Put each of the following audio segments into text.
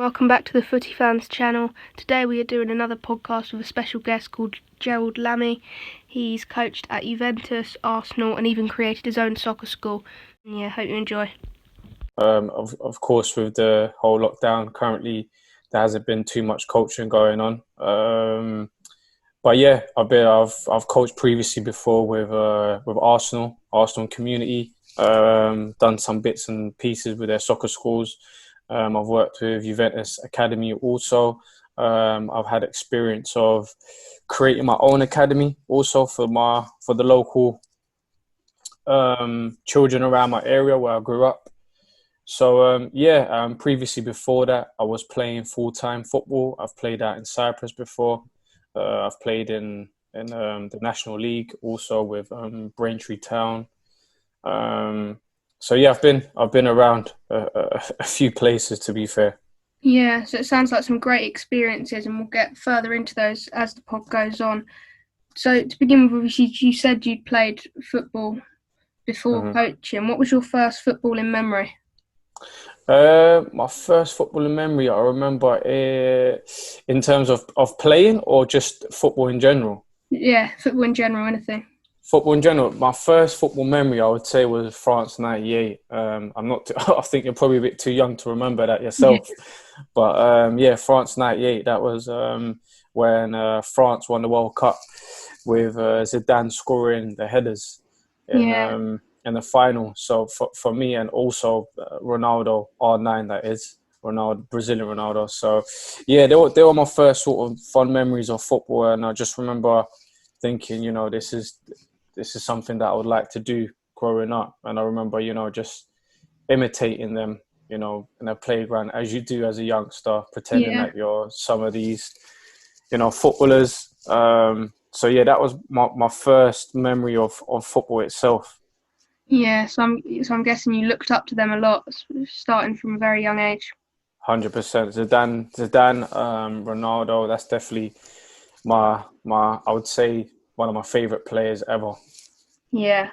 Welcome back to the Footy Fans channel. Today we are doing another podcast with a special guest called Gerald Lami. He's coached at Juventus, Arsenal and even created his own soccer school. Yeah, hope you enjoy. Of course, with the whole lockdown currently, there hasn't been too much coaching going on. But yeah, I've coached previously before with Arsenal community. Done some bits and pieces with their soccer schools. I've worked with Juventus Academy also. I've had experience of creating my own academy also for the local children around my area where I grew up. So previously before that, I was playing full-time football. I've played out in Cyprus before. I've played in the National League also with Braintree Town. I've been around a few places, to be fair. Yeah, so it sounds like some great experiences and we'll get further into those as the pod goes on. So to begin with, obviously you said you'd played football before coaching. What was your first footballing memory? My first footballing memory, I remember in terms of playing or just football in general? Yeah, football in general, anything. Football in general, my first football memory, I would say, was France '98. I think you're probably a bit too young to remember that yourself. But France '98, that was when France won the World Cup with Zidane scoring the headers in the final. So for me, and also Ronaldo, R9, that is Ronaldo, Brazilian Ronaldo. So yeah, they were my first sort of fond memories of football, and I just remember thinking, this is something that I would like to do growing up. And I remember, just imitating them, in a playground, as you do as a youngster, pretending that you're some of these, footballers. That was my first memory of football itself. Yeah, so I'm guessing you looked up to them a lot, starting from a very young age. 100%. Zidane, Ronaldo. That's definitely my I would say one of my favorite players ever. Yeah.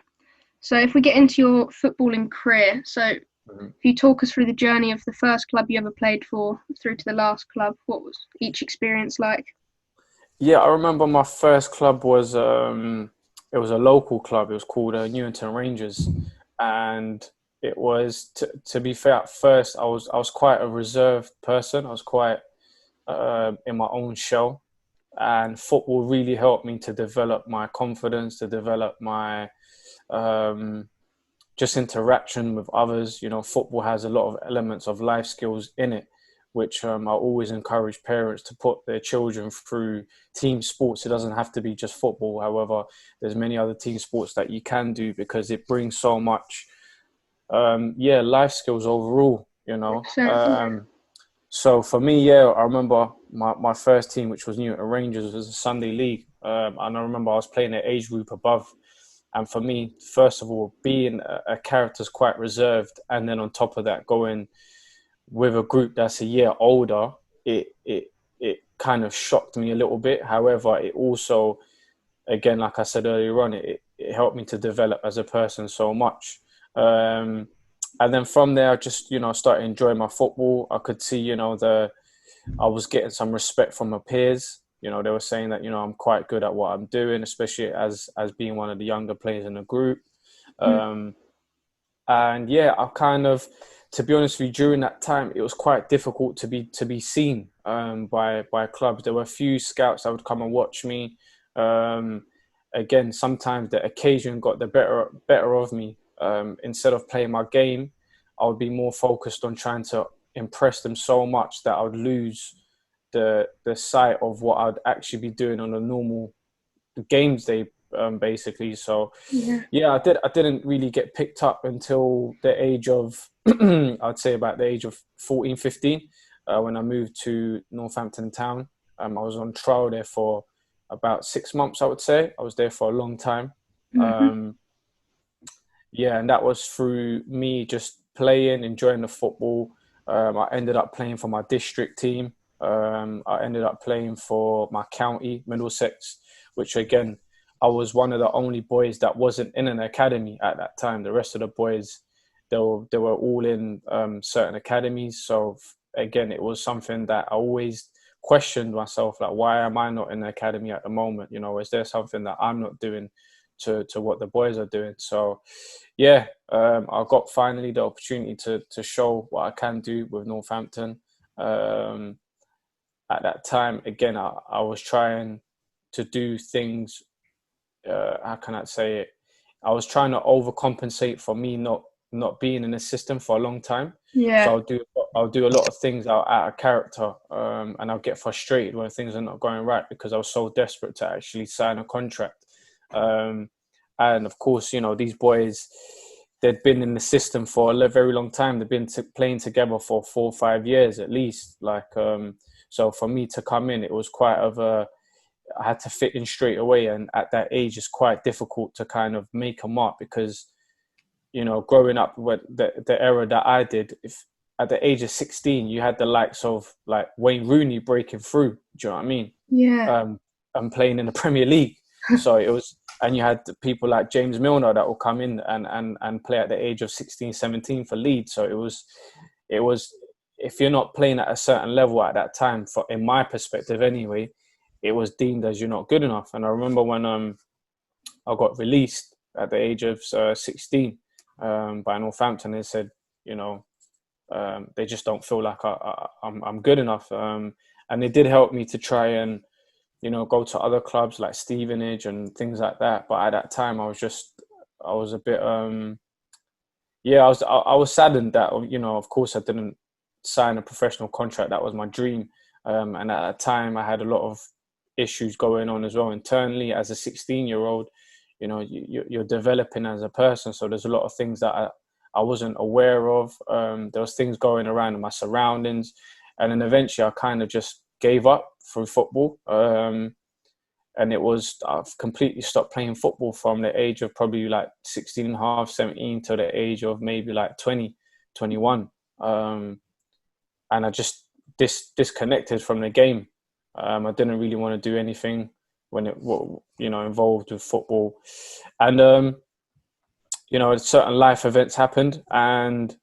So if we get into your footballing career, so if you talk us through the journey of the first club you ever played for through to the last club, what was each experience like? Yeah, I remember my first club was it was a local club. It was called Newington Rangers, and it was to be fair. At first, I was quite a reserved person. I was quite in my own shell, and football really helped me to develop my confidence, to develop my just interaction with others. Football has a lot of elements of life skills in it, which I always encourage parents to put their children through team sports. It doesn't have to be just football. However, there's many other team sports that you can do because it brings so much, life skills overall, So for me, I remember my first team, which was Newton Rangers, was a Sunday league. And I remember I was playing an age group above. And for me, first of all, being a character is quite reserved. And then on top of that, going with a group that's a year older, it kind of shocked me a little bit. However, it also, again, like I said earlier on, it helped me to develop as a person so much. And then from there, I just, started enjoying my football. I could see, I was getting some respect from my peers. They were saying that, I'm quite good at what I'm doing, especially as being one of the younger players in the group. And yeah, I kind of, to be honest with you, during that time, it was quite difficult to be seen by clubs. There were a few scouts that would come and watch me. Again, sometimes the occasion got the better of me. Instead of playing my game, I would be more focused on trying to impress them so much that I would lose the sight of what I'd actually be doing on a normal games day, basically. So I didn't really get picked up until the age of I'd say about the age of 14, 15, when I moved to Northampton Town. I was on trial there for about 6 months, I would say. I was there for a long time. And that was through me just playing, enjoying the football. I ended up playing for my district team. I ended up playing for my county, Middlesex, which again, I was one of the only boys that wasn't in an academy at that time. The rest of the boys, they were all in certain academies. So again, it was something that I always questioned myself, like, why am I not in the academy at the moment? You know, is there something that I'm not doing to what the boys are doing? So, yeah, I got finally the opportunity to show what I can do with Northampton. At that time, again, I was trying to do things. How can I say it? I was trying to overcompensate for me not being in the system for a long time. Yeah. So I'll do a lot of things out of character, and I'll get frustrated when things are not going right because I was so desperate to actually sign a contract. And of course, you know, these boys, they'd been in the system for a very long time. They've been playing together for 4 or 5 years at least. So for me to come in, it was quite I had to fit in straight away. And at that age, it's quite difficult to kind of make a mark because, you know, growing up with the era that I did, if at the age of 16, you had the likes of like Wayne Rooney breaking through. Do you know what I mean? Yeah. And playing in the Premier League. So it was, and you had people like James Milner that will come in and play at the age of 16, 17 for Leeds. So it was, if you're not playing at a certain level at that time, in my perspective anyway, it was deemed as you're not good enough. And I remember when I got released at the age of 16 by Northampton, they said, you know, they just don't feel like I'm good enough. And they did help me to try and, you know, go to other clubs like Stevenage and things like that. But at that time, I was a bit, I was saddened that, you know, of course I didn't sign a professional contract. That was my dream. And at that time, I had a lot of issues going on as well internally as a 16-year-old. You know, you're developing as a person. So there's a lot of things that I wasn't aware of. There was things going around in my surroundings. And then eventually I kind of just gave up through football. And I've completely stopped playing football from the age of probably like 16 and a half, 17 to the age of maybe like 20, 21. And I just disconnected from the game. I didn't really want to do anything when it, you know, involved with football. And, you know, certain life events happened and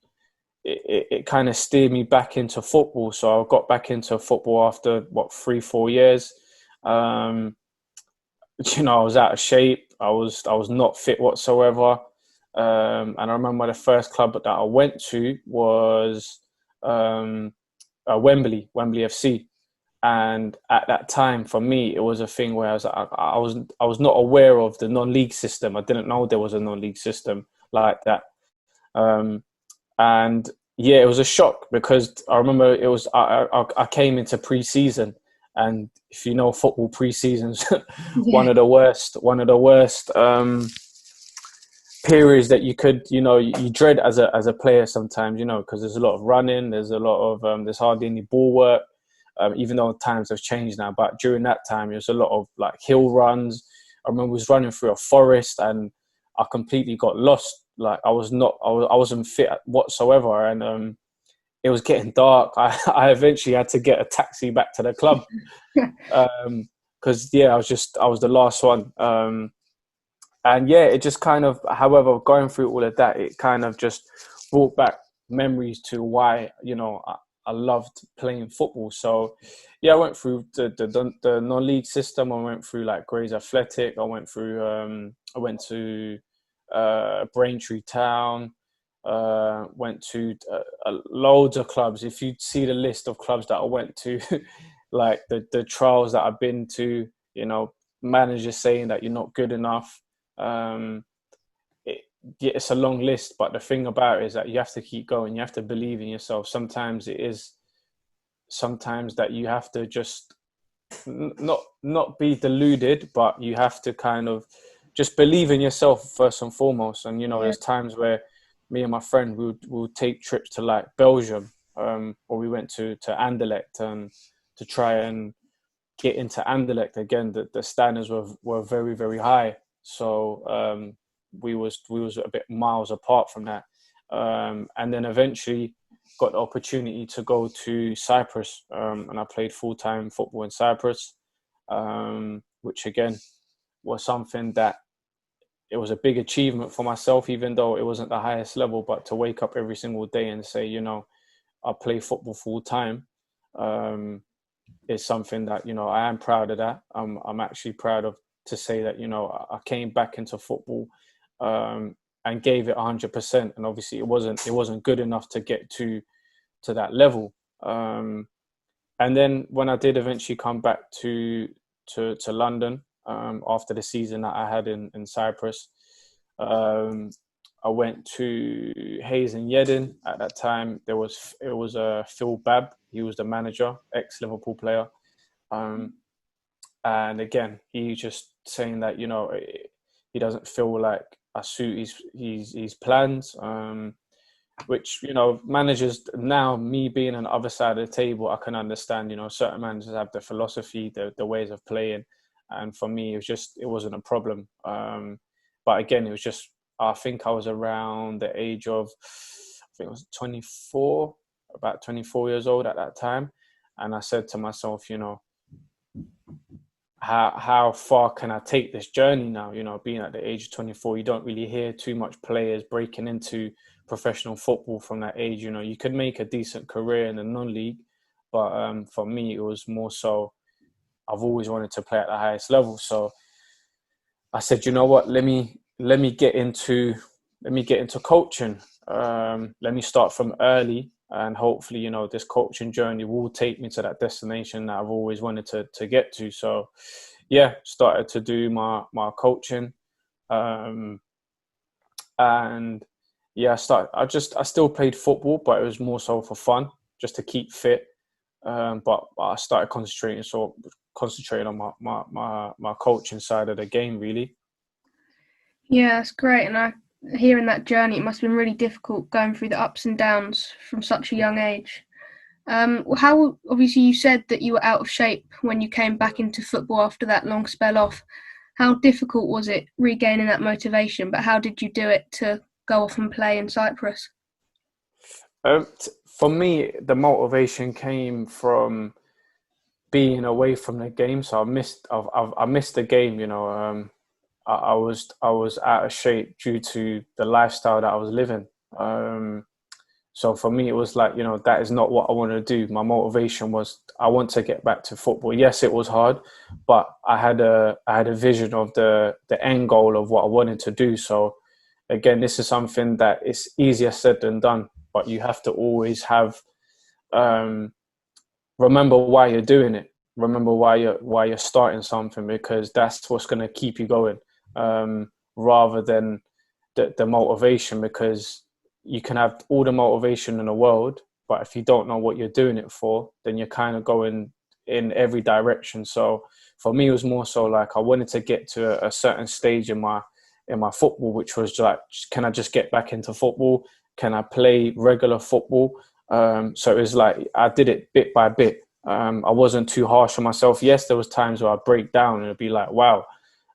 it kind of steered me back into football. So I got back into football after 3-4 years. You know, I was out of shape. I was not fit whatsoever. And I remember the first club that I went to was Wembley FC. And at that time, for me, it was a thing where I was not aware of the non-league system. I didn't know there was a non-league system like that. And yeah, it was a shock because I remember it was I came into pre-season, and if you know football, pre-season's one of the worst periods that you dread as a player sometimes, you know, because there's a lot of running, there's a lot of there's hardly any ball work. Even though times have changed now, but during that time, there was a lot of like hill runs. I remember I was running through a forest and I completely got lost. Like I wasn't fit whatsoever. And it was getting dark. I eventually had to get a taxi back to the club. Cause I was the last one. And yeah, it just kind of, however, going through all of that, it kind of just brought back memories to why, you know, I loved playing football. So, yeah, I went through the non-league system. I went through like Grays Athletic. I went to Braintree Town. Went to loads of clubs. If you see the list of clubs that I went to, like the trials that I've been to, you know, managers saying that you're not good enough. It's a long list, but the thing about it is that you have to keep going. You have to believe in yourself. Sometimes that you have to just not be deluded, but you have to kind of just believe in yourself first and foremost. And, you know, there's times where me and my friend would take trips to like Belgium, or we went to Anderlecht and to try and get into Anderlecht again. The standards were very, very high. So, we was a bit miles apart from that, and then eventually got the opportunity to go to Cyprus, and I played full-time football in Cyprus, which again was something that it was a big achievement for myself, even though it wasn't the highest level. But to wake up every single day and say, you know, I play football full time is something that, you know, I am proud of that. I'm actually proud of to say that, you know, I came back into football and gave it 100%. And obviously it wasn't good enough to get to that level. And then when I did eventually come back to London after the season that I had in Cyprus, I went to Hayes and Yedin. At that time, it was Phil Babb. He was the manager, ex-Liverpool player. And again, he just saying that, you know, he doesn't feel like I suit his plans. Which, you know, managers now, me being on the other side of the table, I can understand, you know, certain managers have their philosophy, the ways of playing. And for me, it wasn't a problem. But again, it was just, I think I was around the age of, I think it was 24, about 24 years old at that time. And I said to myself, you know, how far can I take this journey now? You know, being at the age of 24, you don't really hear too much players breaking into professional football from that age. You know, you could make a decent career in the non-league, but for me, it was more so I've always wanted to play at the highest level. So I said, you know what, let me get into coaching. Let me start from early, and hopefully, you know, this coaching journey will take me to that destination that I've always wanted to get to. So yeah, started to do my coaching, and yeah, I still played football, but it was more so for fun, just to keep fit. But I started concentrating on my coaching side of the game, really. Yeah, that's great. And hearing that journey, it must have been really difficult going through the ups and downs from such a young age. How, obviously, you said that you were out of shape when you came back into football after that long spell off. How difficult was it regaining that motivation? But how did you do it to go off and play in Cyprus? For me, the motivation came from being away from the game. So I missed the game. You know, I was out of shape due to the lifestyle that I was living. So for me, it was like, you know, that is not what I want to do. My motivation was I want to get back to football. Yes, it was hard, but I had a vision of the end goal of what I wanted to do. So again, this is something that is easier said than done, but you have to always have remember why you're doing it. Remember why you're starting something, because that's what's going to keep you going, rather than the motivation. Because you can have all the motivation in the world, but if you don't know what you're doing it for, then you're kind of going in every direction. So for me, it was more so like I wanted to get to a certain stage in my football, which was like, can I just get back into football? Can I play regular football? So it was like I did it bit by bit. I wasn't too harsh on myself. Yes, there was times where I'd break down and it'd be like, wow,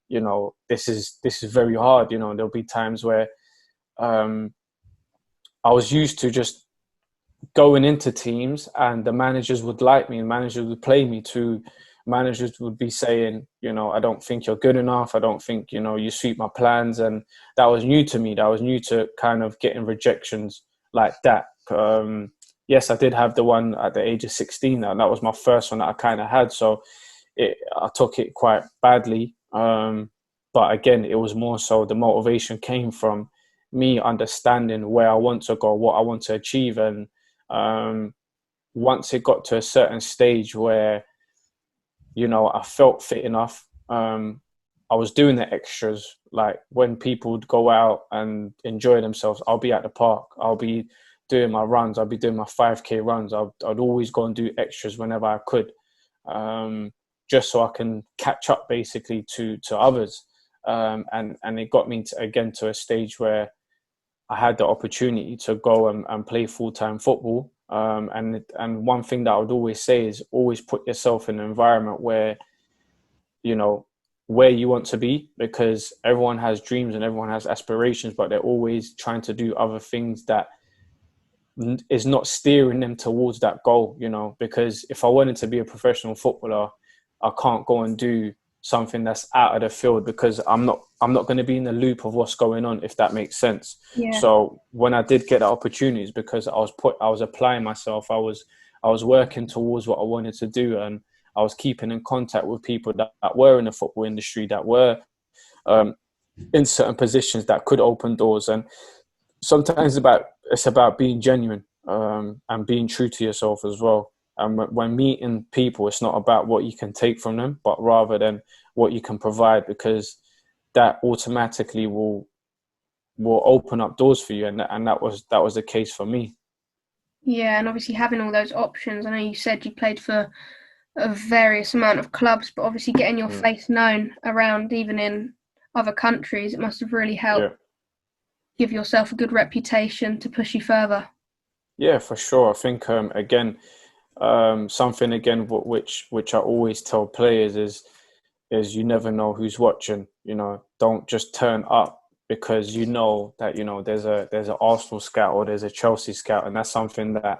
you know, this is very hard. You know, there'll be times where I was used to just going into teams and the managers would like me and managers would play me to managers would be saying, you know, I don't think you're good enough. I don't think, you know, you suit my plans. And that was new to me. That was new to kind of getting rejections like that. Yes, I did have the one at the age of 16. And that was my first one that I kind of had. So I took it quite badly. But again, it was more so the motivation came from me understanding where I want to go, what I want to achieve. And once it got to a certain stage where, you know, I felt fit enough, I was doing the extras. Like when people would go out and enjoy themselves, I'll be at the park. I'll be doing my runs. I'll be doing my 5K runs. I'd always go and do extras whenever I could, just so I can catch up basically to others. And it got me to a stage where I had the opportunity to go and play full-time football. And one thing that I would always say is always put yourself in an environment where, you know, where you want to be, because everyone has dreams and everyone has aspirations, but they're always trying to do other things that is not steering them towards that goal, you know. Because if I wanted to be a professional footballer, I can't go and do something that's out of the field, because I'm not going to be in the loop of what's going on, if that makes sense. Yeah. So when I did get the opportunities, because I was applying myself, I was working towards what I wanted to do, and I was keeping in contact with people that were in the football industry, that were in certain positions that could open doors. And sometimes it's about being genuine, and being true to yourself as well. And when meeting people, it's not about what you can take from them, but rather than what you can provide, because that automatically will open up doors for you. And that was the case for me. Yeah, and obviously having all those options. I know you said you played for a various amount of clubs, but obviously getting your face known around, even in other countries, it must have really helped give yourself a good reputation to push you further. Yeah, for sure. I think again, something again which I always tell players is you never know who's watching. You know, don't just turn up because you know that there's an Arsenal scout or there's a Chelsea scout, and that's something that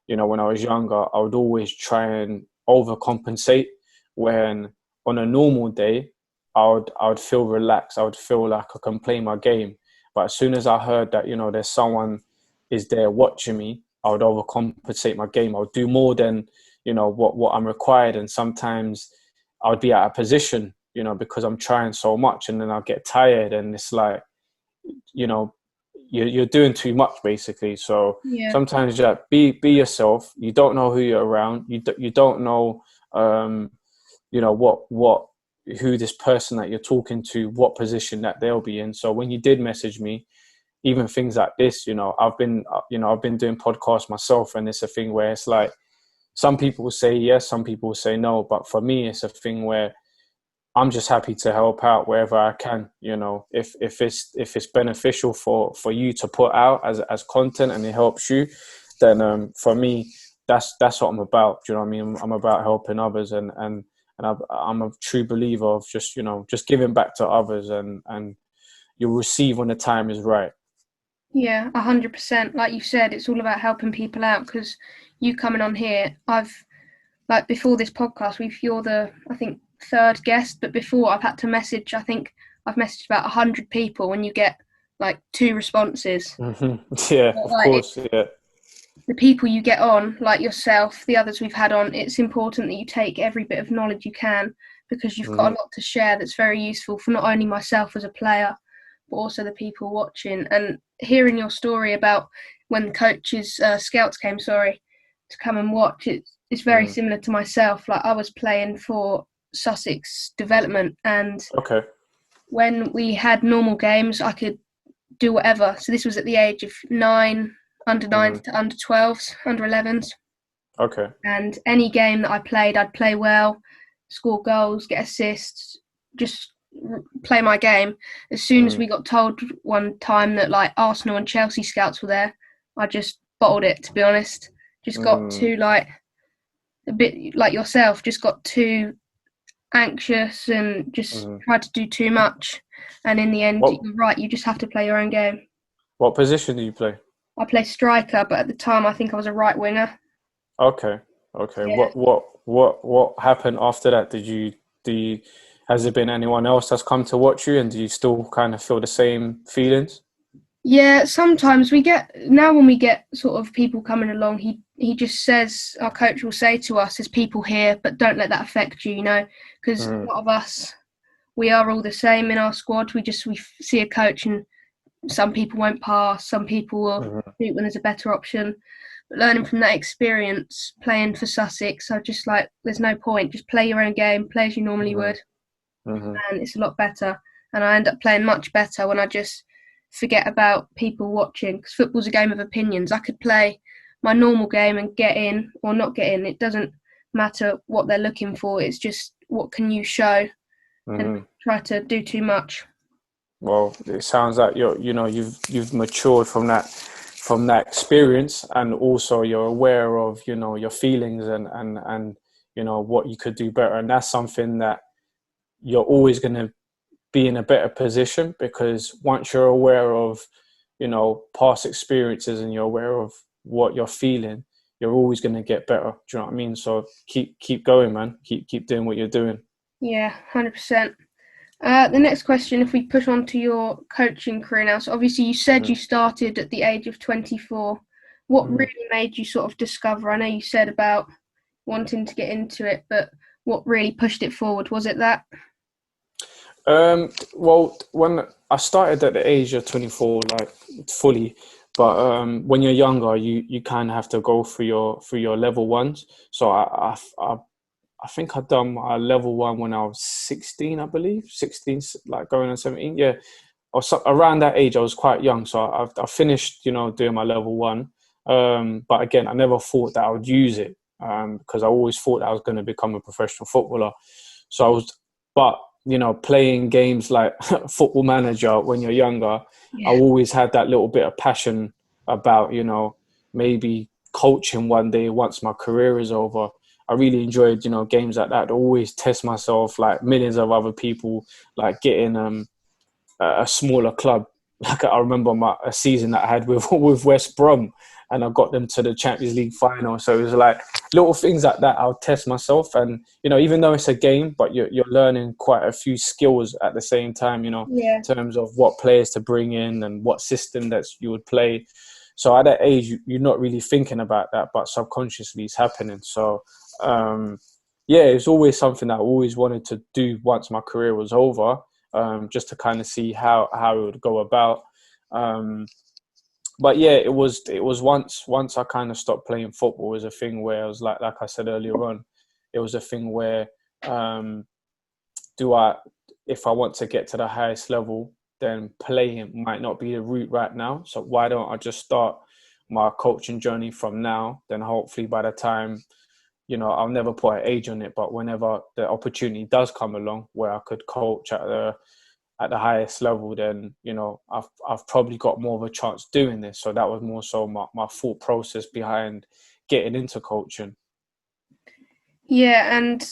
when I was younger I would always try and overcompensate. When on a normal day I would feel relaxed, I would feel like I can play my game, but as soon as I heard that there's someone is there watching me, I would overcompensate my game. I would do more than what I'm required, and sometimes I would be out of position, because I'm trying so much, and then I'll get tired, and it's like, you're doing too much basically. So sometimes be yourself. You don't know who you're around. You don't know, what who this person that you're talking to, what position that they'll be in. So when you did message me, even things like this, I've been doing podcasts myself, and it's a thing where it's like, some people will say yes, some people will say no, but for me, it's a thing where I'm just happy to help out wherever I can. If it's beneficial for you to put out as content and it helps you, then for me, that's what I'm about. Do you know what I mean? I'm about helping others, and I'm a true believer of just giving back to others, and you'll receive when the time is right. Yeah, 100%. Like you said, it's all about helping people out, because you coming on here, before this podcast, you're the, I think, third guest, but before I've had to message, I think I've messaged about 100 people, and you get like 2 responses. Yeah, of course, yeah. The people you get on, like yourself, the others we've had on, it's important that you take every bit of knowledge you can, because you've got a lot to share that's very useful for not only myself as a player, but also the people watching. And hearing your story about when coaches, scouts came, to come and watch, it's very similar to myself. Like, I was playing for Sussex Development, and when we had normal games, I could do whatever. So this was at the age of 9, under 9s to under 12s, under 11s. Okay. And any game that I played, I'd play well, score goals, get assists, just play my game. As soon as we got told one time that like Arsenal and Chelsea scouts were there, I just bottled it, to be honest. Just got too, like, a bit like yourself, just got too anxious and just tried to do too much. And in the end, you're right, you just have to play your own game. What position do you play? I play striker, but at the time I think I was a right winger. Okay. Yeah. What happened after that? Has there been anyone else that's come to watch you, and do you still kind of feel the same feelings? Yeah, sometimes when we get sort of people coming along, he just says, our coach will say to us, there's people here, but don't let that affect you, because a lot of us, we are all the same in our squad. We see a coach, and some people won't pass, some people will shoot when there's a better option. But learning from that experience, playing for Sussex, I just like, there's no point. Just play your own game, play as you normally would, and it's a lot better. And I end up playing much better when I just forget about people watching, because football's a game of opinions. I could play my normal game and get in or not get in. It doesn't matter what they're looking for. It's just, what can you show, and try to do too much. Well, it sounds like you've matured from that experience, and also you're aware of your feelings and what you could do better, and that's something that you're always going to be in a better position, because once you're aware of past experiences and you're aware of what you're feeling, you're always going to get better. Do you know what I mean? So keep going, man. Keep doing what you're doing. Yeah, 100%. The next question, if we push on to your coaching career now. So obviously you said you started at the age of 24. What really made you sort of discover? I know you said about wanting to get into it, but what really pushed it forward? Was it that? Well, when I started at the age of 24, like fully, but when you're younger, you kind of have to go through your level ones. So I think I'd done my level one when I was 16, I believe, 16, like going on 17. Yeah, or so, around that age, I was quite young. So I finished, doing my level one. But again, I never thought that I would use it because I always thought that I was going to become a professional footballer. So I was, but playing games like Football Manager when you're younger, I always had that little bit of passion about, maybe coaching one day once my career is over. I really enjoyed, games like that. I always test myself, like millions of other people, like getting a smaller club. Like I remember a season that I had with West Brom, and I got them to the Champions League final. So it was like little things like that. I'll test myself, and even though it's a game, but you're learning quite a few skills at the same time. In terms of what players to bring in and what system that you would play. So at that age, you're not really thinking about that, but subconsciously it's happening. So it's always something that I always wanted to do once my career was over. Just to kind of see how it would go about. But yeah, it was once I kind of stopped playing football, it was a thing where I was like I said earlier on, it was a thing where if I want to get to the highest level, then playing might not be the route right now. So why don't I just start my coaching journey from now? Then hopefully by the time, I'll never put an age on it, but whenever the opportunity does come along where I could coach at the highest level, then I've probably got more of a chance doing this. So that was more so my thought process behind getting into coaching. Yeah, and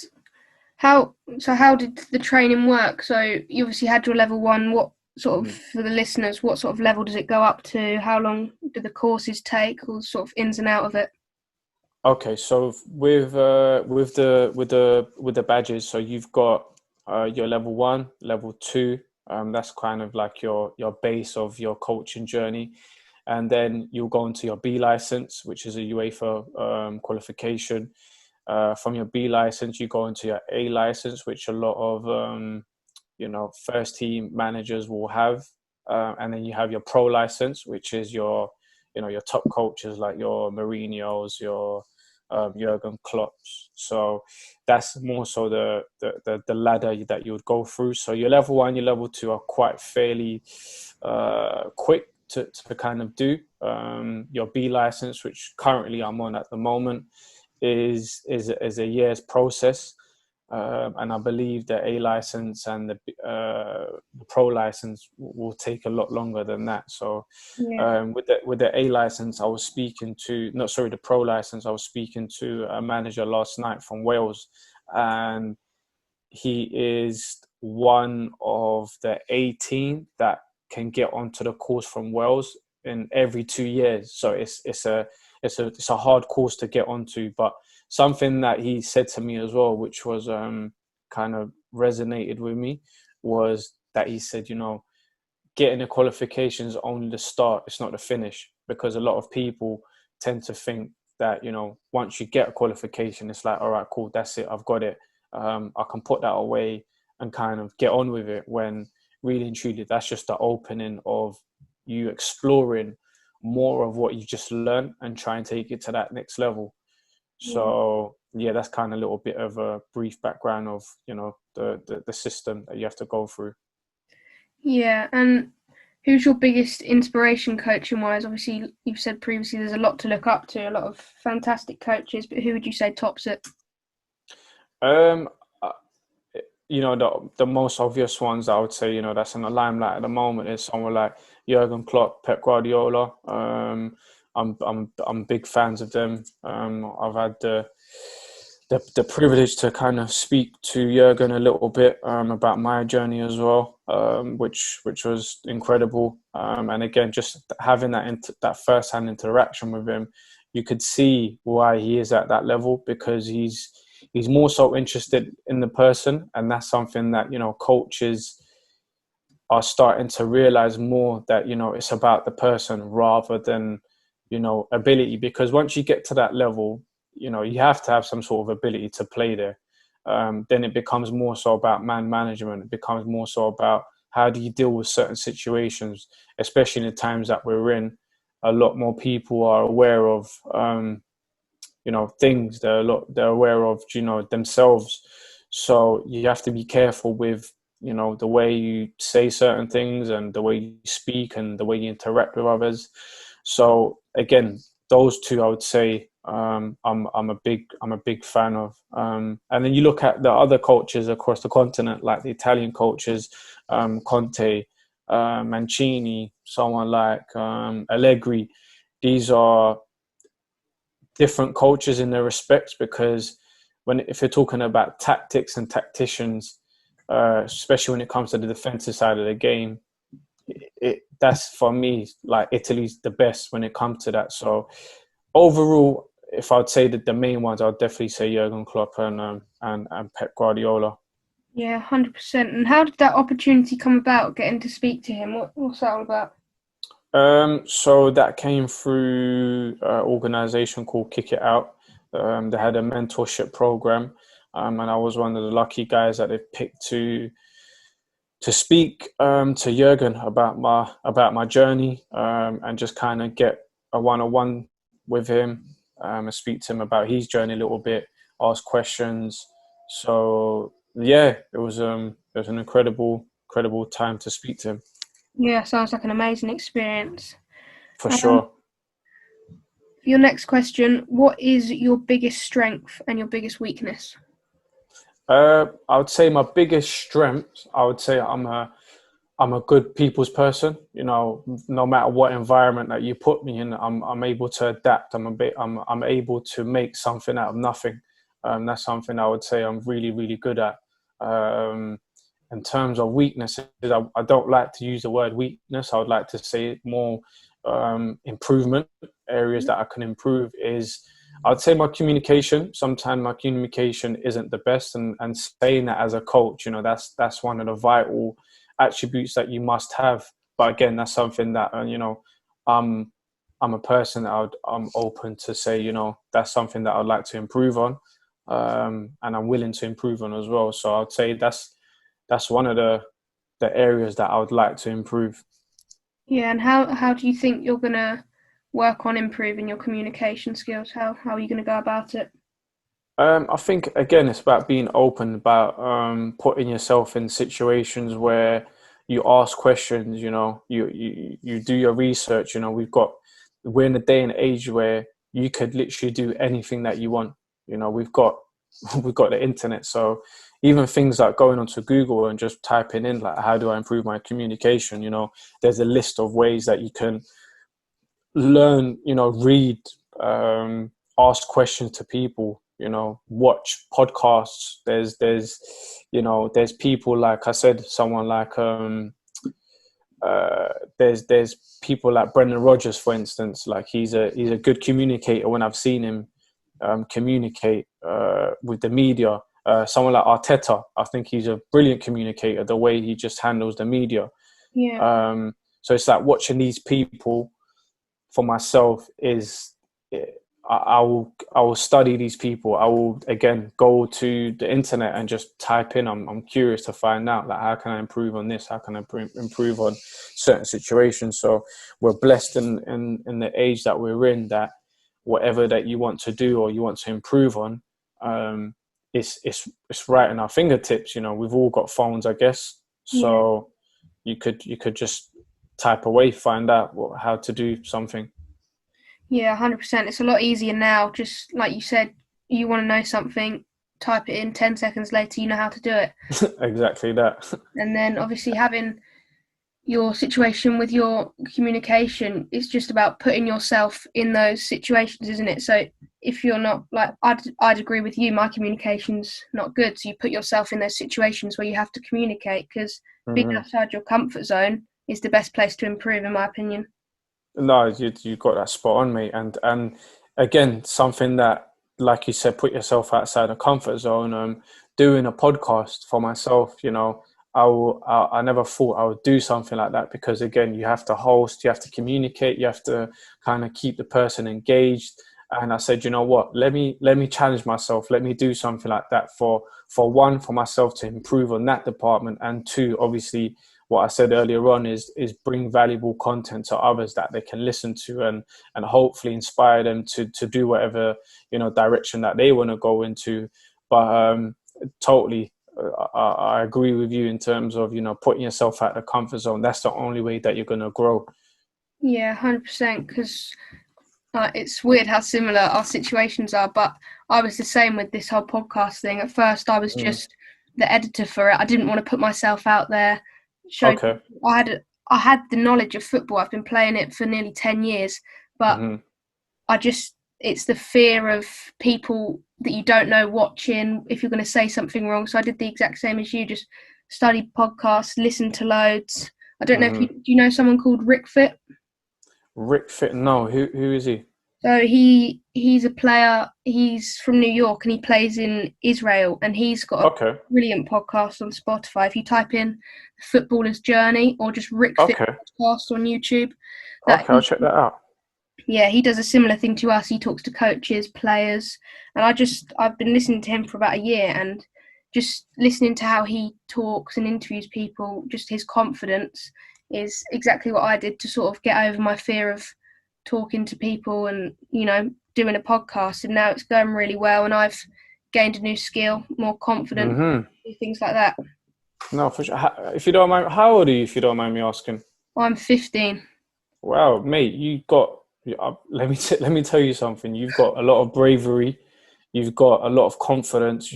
how did the training work? So you obviously had your level one. What sort of, for the listeners, what sort of level does it go up to? How long do the courses take? All sort of ins and out of it. Okay, so with the badges, so you've got your level one, level two. That's kind of like your base of your coaching journey, and then you'll go into your B license, which is a UEFA qualification. From your B license, you go into your A license, which a lot of first team managers will have, and then you have your pro license, which is your top coaches like your Mourinho's, your Jurgen Klopp's. So that's more so the ladder that you would go through. So your level one, your level two are quite fairly quick to kind of do. Your B license, which currently I'm on at the moment, is a year's process. And I believe the A license and the pro license will take a lot longer than that. So with the A license, I was speaking to the pro license. I was speaking to a manager last night from Wales, and he is one of the 18 that can get onto the course from Wales in every 2 years. So it's a hard course to get onto, but something that he said to me as well, which was kind of resonated with me, was that he said, getting the qualification is only the start, it's not the finish, because a lot of people tend to think that, once you get a qualification, it's like, all right, cool, that's it, I've got it. I can put that away and kind of get on with it, when really and truly, that's just the opening of you exploring more of what you just learned and try and take it to that next level. So yeah, that's kind of a little bit of a brief background of the system that you have to go through. Yeah, and who's your biggest inspiration coaching wise? Obviously, you've said previously there's a lot to look up to, a lot of fantastic coaches, but who would you say tops it? The most obvious ones I would say, that's in the limelight at the moment is someone like Jurgen Klopp, Pep Guardiola. I'm big fans of them. I've had the privilege to kind of speak to Jurgen a little bit about my journey as well, which was incredible. And again, just having that first-hand interaction with him, you could see why he is at that level, because he's he's more so interested in the person, and that's something that coaches are starting to realize more, that it's about the person rather than ability. Because once you get to that level, you have to have some sort of ability to play there. Then it becomes more so about man management. It becomes more so about how do you deal with certain situations, especially in the times that we're in. A lot more people are aware of things. They're aware of themselves. So you have to be careful with the way you say certain things and the way you speak and the way you interact with others. So again, those two I would say I'm a big fan of. And then you look at the other coaches across the continent, like the Italian coaches, Conte, Mancini, someone like Allegri. These are different coaches in their respects, because if you're talking about tactics and tacticians, especially when it comes to the defensive side of the game, that's for me, like, Italy's the best when it comes to that. So overall, if I'd say that the main ones, I'd definitely say Jurgen Klopp and Pep Guardiola. Yeah, 100%. And how did that opportunity come about, getting to speak to him? What's that all about? So that came through an organisation called Kick It Out. They had a mentorship program, and I was one of the lucky guys that they picked to speak to Jurgen about my journey, and just kind of get a one-on-one with him, and speak to him about his journey a little bit, ask questions. So yeah, it was an incredible time to speak to him. Yeah, sounds like an amazing experience. For sure. Your next question, what is your biggest strength and your biggest weakness? I would say my biggest strength, I would say I'm a good people's person. No matter what environment that you put me in, I'm able to adapt. I'm able to make something out of nothing. That's something I would say I'm really, really good at. In terms of weaknesses, I don't like to use the word weakness. I would like to say more improvement. Areas that I can improve is, I'd say, my communication. Sometimes my communication isn't the best, and saying that as a coach, that's one of the vital attributes that you must have. But again, that's something that I'm a person that I'm open to say, that's something that I'd like to improve on, and I'm willing to improve on as well. So I'd say that's one of the areas that I would like to improve. Yeah, and how do you think you're gonna work on improving your communication skills? How are you gonna go about it? I think, again, it's about being open, about putting yourself in situations where you ask questions. You do your research. We're in a day and age where you could literally do anything that you want. We've got the internet, so even things like going onto Google and just typing in, like, how do I improve my communication? There's a list of ways that you can learn, read, ask questions to people, watch podcasts. There's people, like I said, someone like there's people like Brendan Rodgers, for instance. Like, he's a good communicator when I've seen him communicate with the media. Someone like Arteta, I think he's a brilliant communicator, the way he just handles the media. Yeah. So it's like watching these people. For myself, I will study these people. I will, again, go to the internet and just type in. I'm curious to find out, like, how can I improve on this? How can I improve on certain situations? So we're blessed in the age that we're in, that whatever that you want to do or you want to improve on, it's right in our fingertips. We've all got phones, I guess. So you could just type away, find out how to do something. Yeah, 100%. It's a lot easier now. Just like you said, you want to know something, type it in, 10 seconds later, you know how to do it. Exactly that. And then obviously having your situation with your communication, it's just about putting yourself in those situations, isn't it? So if you're not, like, I'd agree with you, my communication's not good. So you put yourself in those situations where you have to communicate, because being outside your comfort zone is the best place to improve, in my opinion. No, you got that spot on, mate. And again, something that, like you said, put yourself outside the comfort zone. Doing a podcast for myself, I never thought I would do something like that, because again, you have to host, you have to communicate, you have to kind of keep the person engaged. And I said, you know what, let me challenge myself. Let me do something like that for one, for myself to improve on that department, and two, obviously, what I said earlier on is bring valuable content to others that they can listen to, and hopefully inspire them to do whatever, direction that they want to go into. But totally, I agree with you in terms of, putting yourself out of the comfort zone. That's the only way that you're going to grow. Yeah, 100%, because it's weird how similar our situations are, but I was the same with this whole podcast thing. At first, I was just the editor for it. I didn't want to put myself out there. Okay. I had the knowledge of football. I've been playing it for nearly 10 years, but it's the fear of people that you don't know watching if you're going to say something wrong. So I did the exact same as you, just studied podcasts, listened to loads. I don't know if do you know someone called Rick Fit? Rick Fit? No, who is he? So he's a player. He's from New York and he plays in Israel, and he's got a brilliant podcast on Spotify. If you type in Footballer's Journey or just Rick Fit podcast on YouTube. I'll check that out. Yeah, he does a similar thing to us. He talks to coaches, players, and I've been listening to him for about a year, and just listening to how he talks and interviews people, just his confidence is exactly what I did to sort of get over my fear of talking to people and, doing a podcast. And now it's going really well, and I've gained a new skill, more confident, things like that. No, for sure. If you don't mind, how old are you, if you don't mind me asking? I'm 15. Wow, mate, let me tell you something. You've got a lot of bravery. You've got a lot of confidence.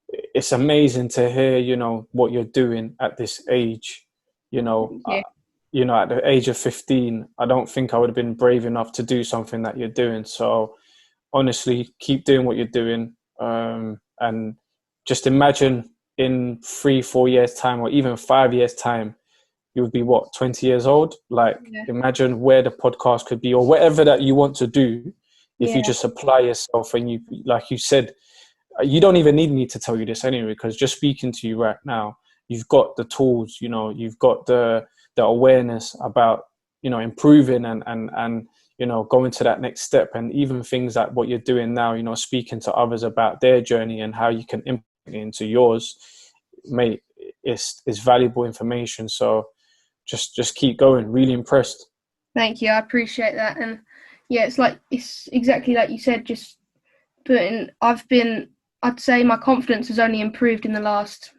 It's amazing to hear, what you're doing at this age. At the age of 15, I don't think I would have been brave enough to do something that you're doing. So honestly, keep doing what you're doing. And just imagine in 3-4 years time, or even 5 years time, you would be 20 years old? Imagine where the podcast could be, or whatever that you want to do. If you just apply yourself, and you, like you said, you don't even need me to tell you this anyway, because just speaking to you right now, you've got the tools, you've got the awareness about, improving and going to that next step. And even things like what you're doing now, speaking to others about their journey and how you can implement it into yours, mate, it's valuable information. So just keep going. Really impressed. Thank you. I appreciate that. And yeah, it's exactly like you said, just I'd say my confidence has only improved in the last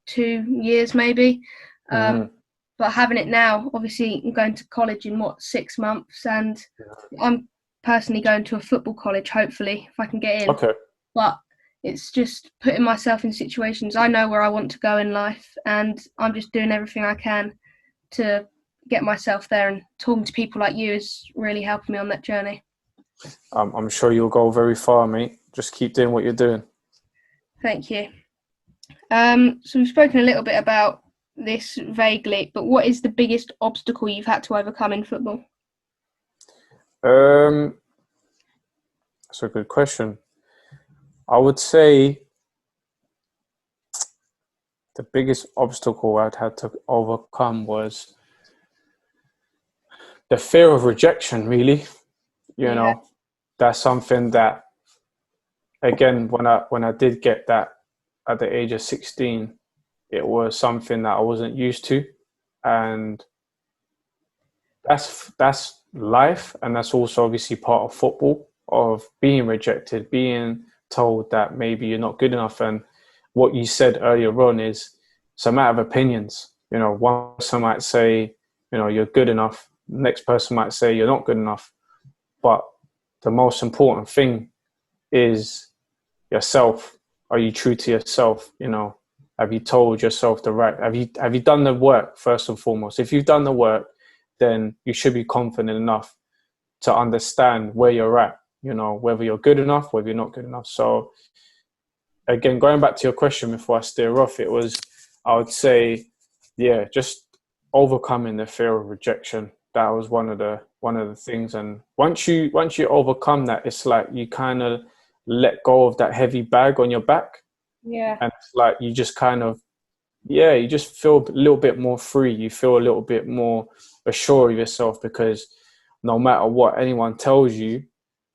2 years, maybe. But having it now, obviously I'm going to college in 6 months, and I'm personally going to a football college, hopefully, if I can get in. Okay. But it's just putting myself in situations. I know where I want to go in life, and I'm just doing everything I can to get myself there, and talking to people like you is really helping me on that journey. I'm sure you'll go very far, mate. Just keep doing what you're doing. Thank you. So we've spoken a little bit about this vaguely, but what is the biggest obstacle you've had to overcome in football? That's a good question. I would say the biggest obstacle I'd had to overcome was the fear of rejection, really. That's something that, again, when I did get that at the age of 16, it was something that I wasn't used to. And that's life, and that's also obviously part of football, of being rejected, being told that maybe you're not good enough. And what you said earlier on is it's a matter of opinions. One person might say, you're good enough. The next person might say you're not good enough. But the most important thing is yourself. Are you true to yourself? Have you told yourself the right? Have you done the work first and foremost? If you've done the work, then you should be confident enough to understand where you're at. Whether you're good enough, whether you're not good enough. So again, going back to your question before I steer off, I would say, just overcoming the fear of rejection. That was one of the things. And once you overcome that, it's like you kind of let go of that heavy bag on your back. Yeah. And it's like you just kind of, yeah, you just feel a little bit more free. You feel a little bit more assured of yourself, because no matter what anyone tells you,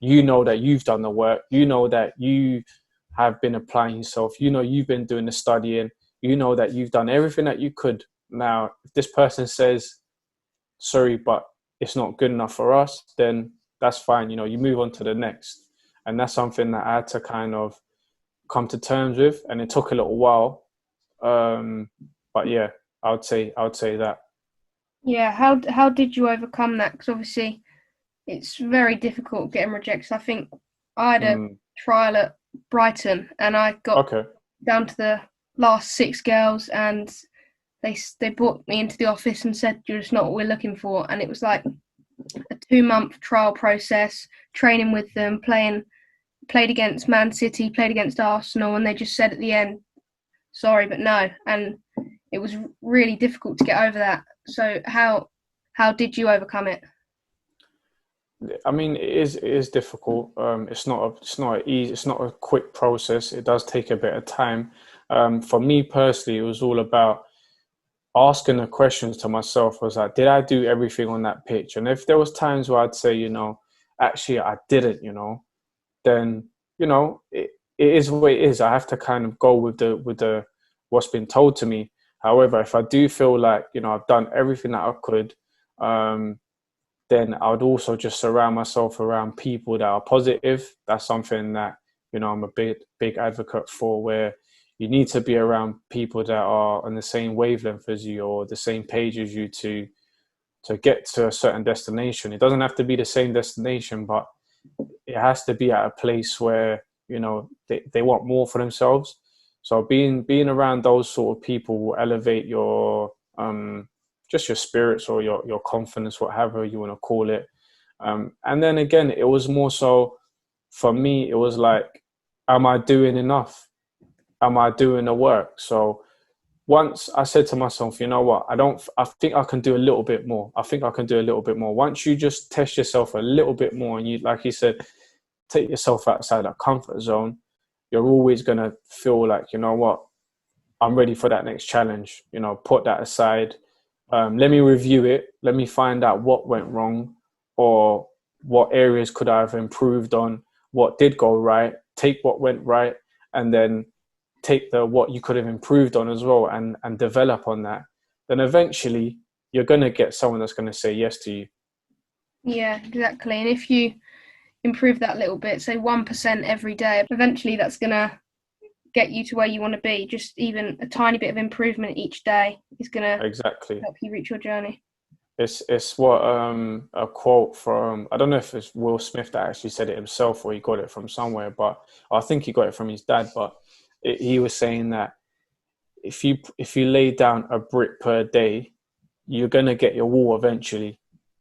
you know that you've done the work. You know that you have been applying yourself. You know you've been doing the studying. You know that you've done everything that you could. Now, if this person says, sorry, but it's not good enough for us, then that's fine. You know, you move on to the next. And that's something that I had to kind of come to terms with, and it took a little while. But yeah, I would say that. Yeah. How did you overcome that? Because obviously it's very difficult getting rejected. I think I had a trial at Brighton, and I got down to the last 6 girls, and they brought me into the office and said, "You're just not what we're looking for." And it was like a 2-month trial process, training with them, played against Man City, played against Arsenal, and they just said at the end, "Sorry, but no." And it was really difficult to get over that. So how did you overcome it? I mean, it is difficult. It's not a quick process. It does take a bit of time. For me personally, it was all about asking the questions to myself. Was like, did I do everything on that pitch? And if there was times where I'd say, actually I didn't, then it is what it is. I have to kind of go with the what's been told to me. However, if I do feel like I've done everything that I could, then I would also just surround myself around people that are positive. That's something that I'm a big advocate for, where you need to be around people that are on the same wavelength as you, or the same page as you, to get to a certain destination. It doesn't have to be the same destination, but it has to be at a place where they want more for themselves. So being around those sort of people will elevate your just your spirits, or your confidence, whatever you want to call it. And then again, it was more so for me, it was like, am I doing enough? Am I doing the work? So once I said to myself, you know what, I think I can do a little bit more. I think I can do a little bit more. Once you just test yourself a little bit more, and you, like you said, take yourself outside that comfort zone, you're always going to feel like, you know what, I'm ready for that next challenge. Put that aside. Let me review it. Let me find out what went wrong, or what areas could I have improved on, what did go right, take what went right, and then take what you could have improved on as well, and develop on that. Then eventually you're going to get someone that's going to say yes to you. Yeah, exactly. And if you improve that little bit, say 1% every day, eventually that's going to get you to where you want to be. Just even a tiny bit of improvement each day is going to help you reach your journey. It's what a quote from, I don't know if it's Will Smith that actually said it himself, or he got it from somewhere, but I think he got it from his dad. But he was saying that if you lay down a brick per day, you're going to get your wall eventually.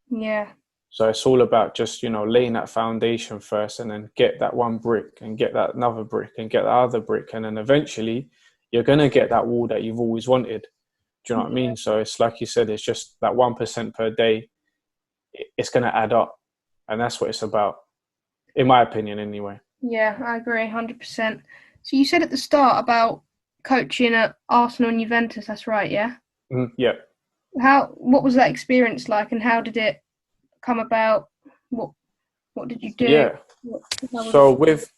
Yeah. So it's all about just, laying that foundation first, and then get that one brick, and get that another brick, and get that other brick. And then eventually you're going to get that wall that you've always wanted. Do you know what I mean? So it's like you said, it's just that 1% per day. It's going to add up. And that's what it's about, in my opinion, anyway. Yeah, I agree 100%. So you said at the start about coaching at Arsenal and Juventus, that's right, yeah? Yeah. What was that experience like, and how did it come about? What did you do? Yeah. So with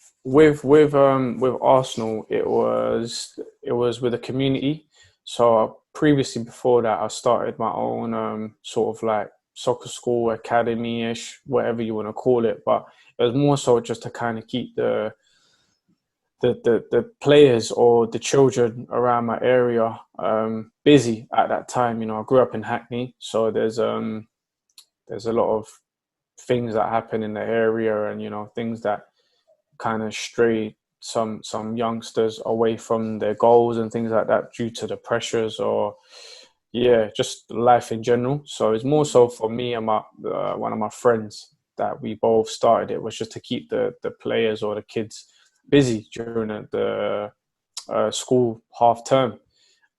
Arsenal, it was with a community. So previously, before that, I started my own sort of like soccer school, academy-ish, whatever you want to call it. But it was more so just to kind of keep the players, or the children around my area busy at that time. I grew up in Hackney, so there's a lot of things that happen in the area, and things that kind of stray some youngsters away from their goals and things like that, due to the pressures, or just life in general. So it's more so for me and my one of my friends, that we both started it, was just to keep the players, or the kids, busy during the school half term.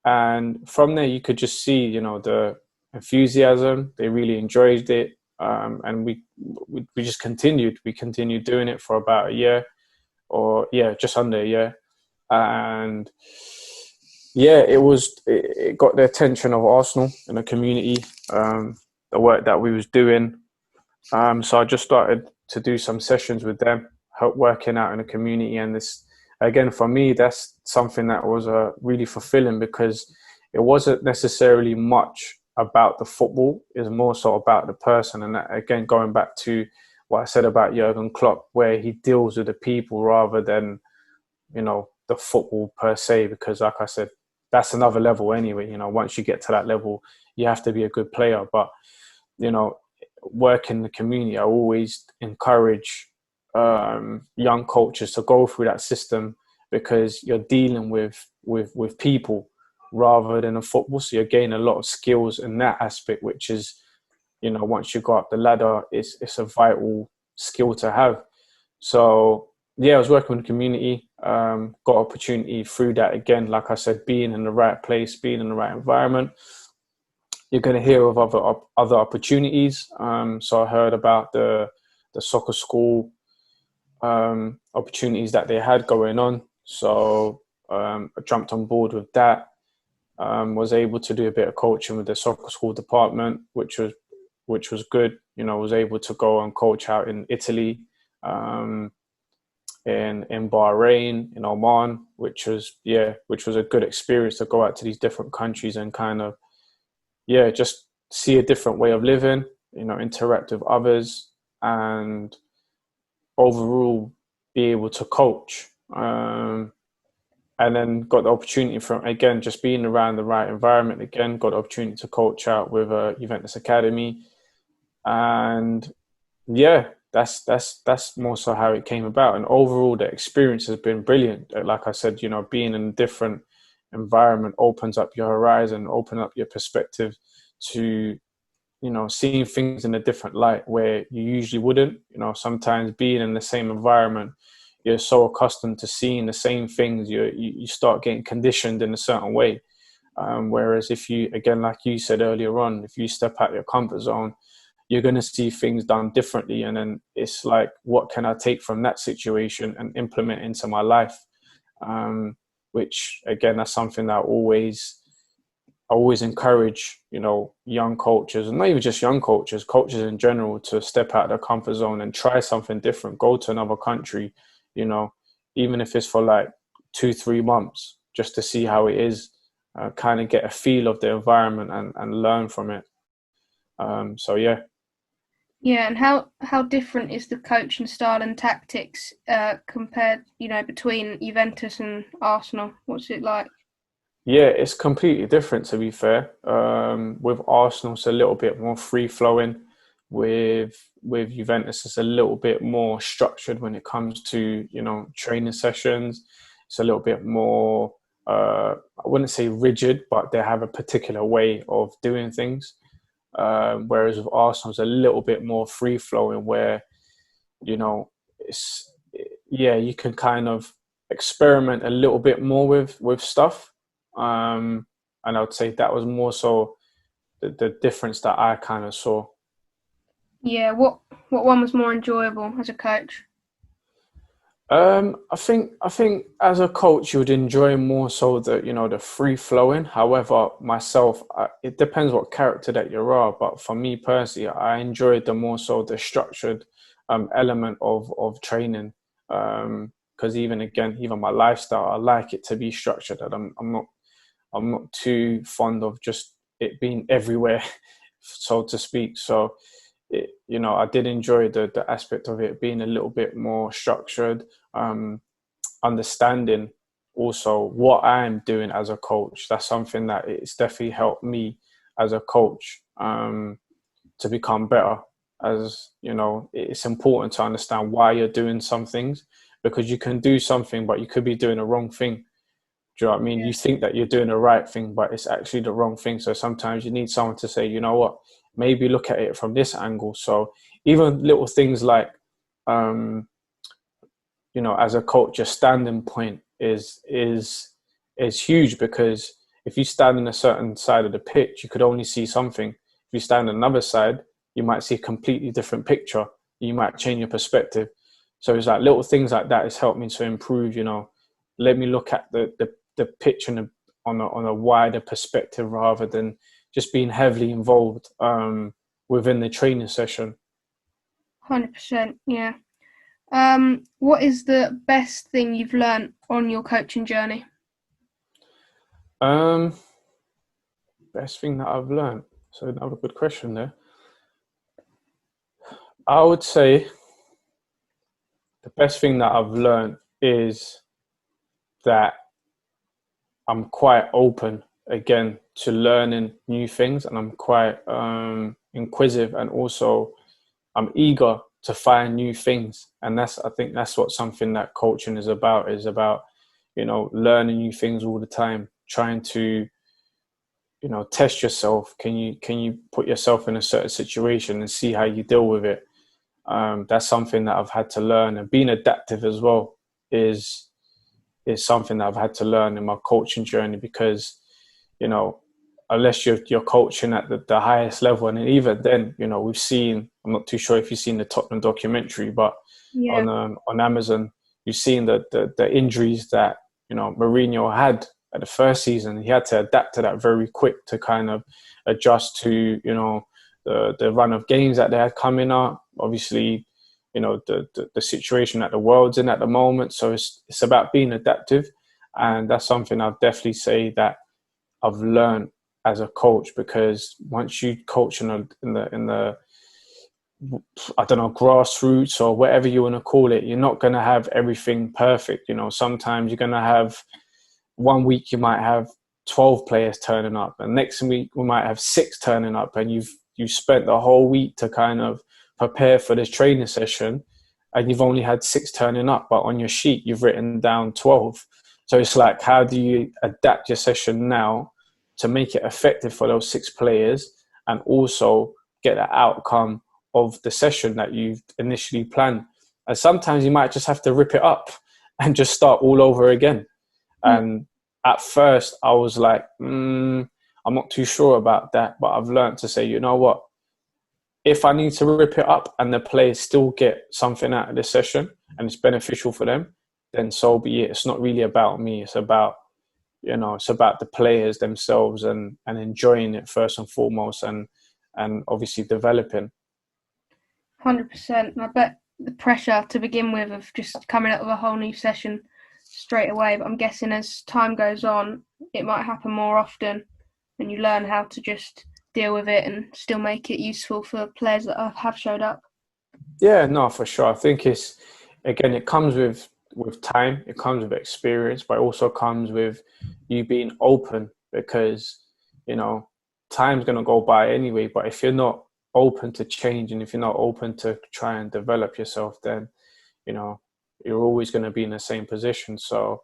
And from there you could just see the enthusiasm. They really enjoyed it. And we just continued doing it for about a year. or just under a year. And it got the attention of Arsenal and the community, the work that we was doing. So I just started to do some sessions with them, help working out in the community. And this, again, for me, that's something that was really fulfilling, because it wasn't necessarily much about the football. It was more so about the person. And that, again, going back to what I said about Jurgen Klopp, where he deals with the people rather than, the football per se, because like I said, that's another level anyway. Once you get to that level, you have to be a good player. But, work in the community, I always encourage young coaches to go through that system, because you're dealing with people rather than a football. So you're gaining a lot of skills in that aspect, which is, once you go up the ladder, it's a vital skill to have. So I was working with the community, got opportunity through that. Again, like I said, being in the right place, being in the right environment, you're going to hear of other opportunities. So I heard about the soccer school opportunities that they had going on. So I jumped on board with that. Was able to do a bit of coaching with the soccer school department, which was good. Was able to go and coach out in Italy, in Bahrain, in Oman, which was a good experience to go out to these different countries and kind of just see a different way of living, interact with others, and overall be able to coach. And then got the opportunity from, again, just being around the right environment, again, got the opportunity to coach out with Juventus Academy. And that's more so how it came about. And overall, the experience has been brilliant. Like I said, being in a different environment opens up your horizon, open up your perspective to, seeing things in a different light where you usually wouldn't. Sometimes being in the same environment, you're so accustomed to seeing the same things, you start getting conditioned in a certain way. Whereas if you, again, like you said earlier on, if you step out your comfort zone, you're going to see things done differently. And then it's like, what can I take from that situation and implement into my life? Which, again, that's something that I always encourage, young coaches, and not even just young coaches in general, to step out of their comfort zone and try something different. Go to another country, even if it's for like 2-3 months, just to see how it is, kind of get a feel of the environment and learn from it. Yeah, and how different is the coaching style and tactics compared, between Juventus and Arsenal? What's it like? Yeah, it's completely different, to be fair. With Arsenal, it's a little bit more free-flowing. With Juventus, it's a little bit more structured when it comes to, training sessions. It's a little bit more, I wouldn't say rigid, but they have a particular way of doing things. Whereas with Arsenal, it's a little bit more free-flowing, where, you can kind of experiment a little bit more with stuff. And I would say that was more so the difference that I kind of saw. Yeah, what one was more enjoyable as a coach? I think as a coach, you would enjoy more so the free flowing. However, myself, it depends what character that you are. But for me personally, I enjoyed the more so the structured element of training. Because even my lifestyle, I like it to be structured. And I'm not too fond of just it being everywhere, so to speak. So, I did enjoy the aspect of it being a little bit more structured, understanding also what I'm doing as a coach. That's something that it's definitely helped me as a coach to become better. As it's important to understand why you're doing some things, because you can do something, but you could be doing the wrong thing. Do you know what I mean? Yeah. You think that you're doing the right thing, but it's actually the wrong thing. So sometimes you need someone to say, you know what, maybe look at it from this angle. So even little things like, as a coach, your standing point is huge, because if you stand on a certain side of the pitch, you could only see something. If you stand on another side, you might see a completely different picture. You might change your perspective. So it's like little things like that has helped me to improve, let me look at the pitch on a wider perspective rather than just being heavily involved within the training session. 100%, yeah. What is the best thing you've learned on your coaching journey? Best thing that I've learned. So another good question there. I would say the best thing that I've learned is that I'm quite open again to learning new things, and I'm quite inquisitive, and also I'm eager to find new things. And I think that's what something that coaching is about, learning new things all the time, trying to, test yourself. Can you put yourself in a certain situation and see how you deal with it? That's something that I've had to learn, and being adaptive as well is something that I've had to learn in my coaching journey, because, unless you're coaching at the highest level, and even then, we've seen, I'm not too sure if you've seen the Tottenham documentary, but Yeah. on Amazon, you've seen the injuries that, Mourinho had at the first season. He had to adapt to that very quick to kind of adjust to, the run of games that they had coming up. Obviously, the situation that the world's in at the moment. So it's about being adaptive. And that's something I'll definitely say that I've learned as a coach, because once you coach in the I don't know, grassroots or whatever you want to call it, you're not going to have everything perfect. Sometimes you're going to have, one week you might have 12 players turning up, and next week we might have 6 turning up, and you've spent the whole week to kind of prepare for this training session, and you've only had 6 turning up, but on your sheet you've written down 12. So it's like, how do you adapt your session now to make it effective for those 6 players, and also get the outcome of the session that you've initially planned? And sometimes you might just have to rip it up and just start all over again. And at first I was like, I'm not too sure about that. But I've learned to say, you know what? If I need to rip it up and the players still get something out of this session and it's beneficial for them, then so be it. It's not really about me. It's about, it's about the players themselves and enjoying it first and foremost, and obviously developing. 100%. I bet the pressure to begin with of just coming up with a whole new session straight away, but I'm guessing as time goes on it might happen more often, and you learn how to just deal with it and still make it useful for players that have showed up. Yeah, no, for sure. I think it comes with time, it comes with experience, but it also comes with you being open, because, time's going to go by anyway. But if you're not open to change, and if you're not open to try and develop yourself, then, you're always going to be in the same position. So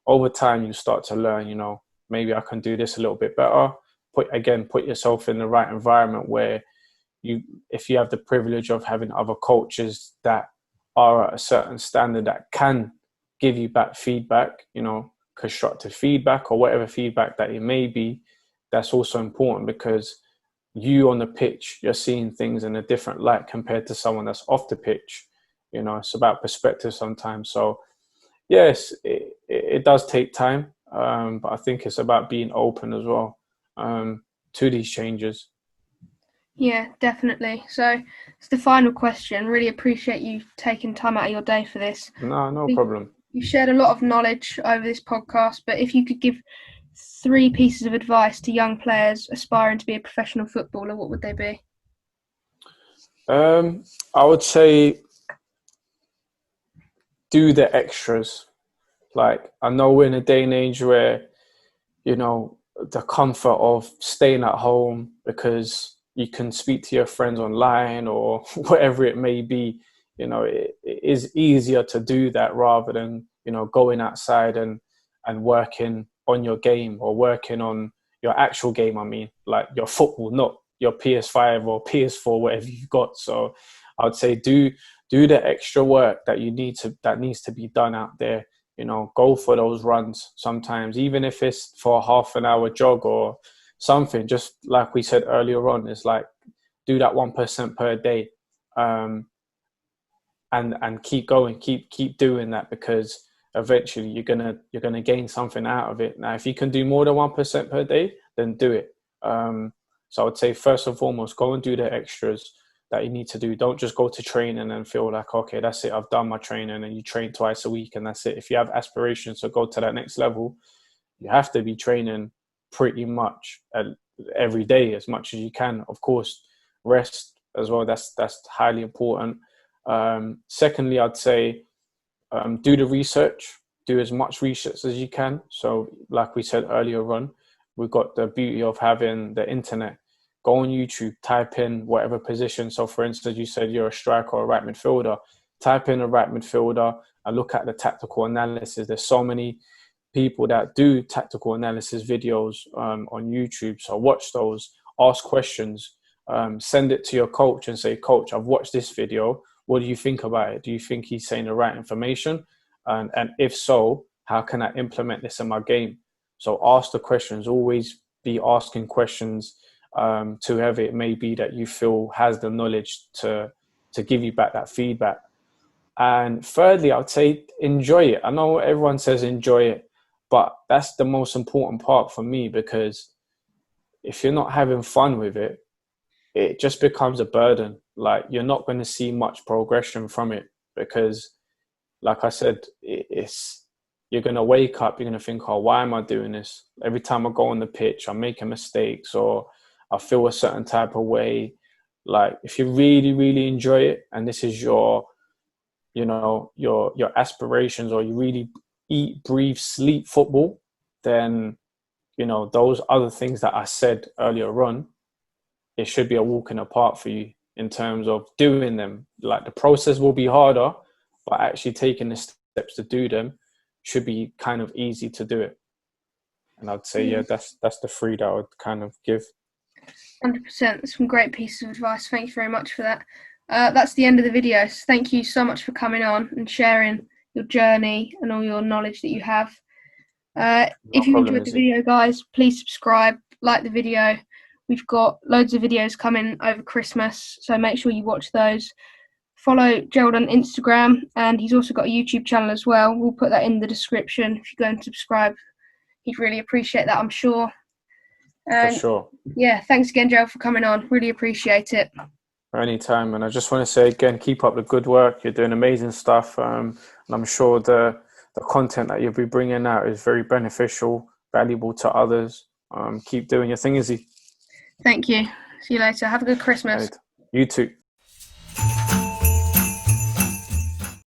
over time you start to learn, maybe I can do this a little bit better. Put yourself in the right environment where if you have the privilege of having other coaches that are at a certain standard that can give you back feedback, constructive feedback or whatever feedback that it may be, that's also important, because you on the pitch, you're seeing things in a different light compared to someone that's off the pitch. It's about perspective sometimes. So yes, it does take time, but I think it's about being open as well to these changes. Yeah, definitely. So it's the final question. Really appreciate you taking time out of your day for this. No problem. You've shared a lot of knowledge over this podcast, but if you could give 3 pieces of advice to young players aspiring to be a professional footballer, what would they be? I would say do the extras. Like, I know we're in a day and age where, the comfort of staying at home because you can speak to your friends online or whatever it may be, it is easier to do that rather than, going outside and working on your game, or working on your actual game. I mean, like your football, not your PS5 or PS4, whatever you've got. So I would say do the extra work that needs to be done out there. Go for those runs sometimes, even if it's for a half an hour jog or something. Just like we said earlier on, it's like do that 1% per day. and keep going, keep doing that, because eventually you're gonna gain something out of it. Now, if you can do more than 1% per day, then do it. So I would say, first and foremost, go and do the extras that you need to do. Don't just go to training and feel like, okay, that's it, I've done my training, and you train twice a week and that's it. If you have aspirations to go to that next level, you have to be training pretty much every day as much as you can. Of course, rest as well, that's highly important. Secondly, I'd say do the research, do as much research as you can. So like we said earlier on, we've got the beauty of having the internet. Go on YouTube, type in whatever position. So for instance, you said you're a striker or a right midfielder. Type in a right midfielder and look at the tactical analysis. There's so many people that do tactical analysis videos on YouTube. So watch those, ask questions, send it to your coach and say, coach, I've watched this video. What do you think about it? Do you think he's saying the right information? And if so, how can I implement this in my game? So ask the questions, always be asking questions to whoever it may be that you feel has the knowledge to give you back that feedback. And thirdly, I would say enjoy it. I know everyone says enjoy it, but that's the most important part for me, because if you're not having fun with it, it just becomes a burden. Like, you're not going to see much progression from it, because like I said, you're going to wake up, you're going to think, oh, why am I doing this? Every time I go on the pitch, I'm making mistakes, or I feel a certain type of way. Like, if you really, really enjoy it, and this is your aspirations, or you really eat, breathe, sleep football, then, those other things that I said earlier on, it should be a walk in the park for you in terms of doing them. Like, the process will be harder, but actually taking the steps to do them should be kind of easy to do it. And I'd say, yeah, that's the three that I would kind of give. 100%. Some great pieces of advice. Thank you very much for that. That's the end of the video. So thank you so much for coming on and sharing your journey and all your knowledge that you have. If you enjoyed the video, guys, please subscribe, like the video. We've got loads of videos coming over Christmas, so make sure you watch those. Follow Gerald on Instagram, and he's also got a YouTube channel as well. We'll put that in the description. If you go and subscribe, he'd really appreciate that, I'm sure. And for sure. Yeah, thanks again, Gerald, for coming on. Really appreciate it. Anytime. And I just want to say again, keep up the good work. You're doing amazing stuff. And I'm sure the content that you'll be bringing out is very beneficial, valuable to others. Keep doing your thing, Izzy. Thank you. See you later. Have a good Christmas. You too.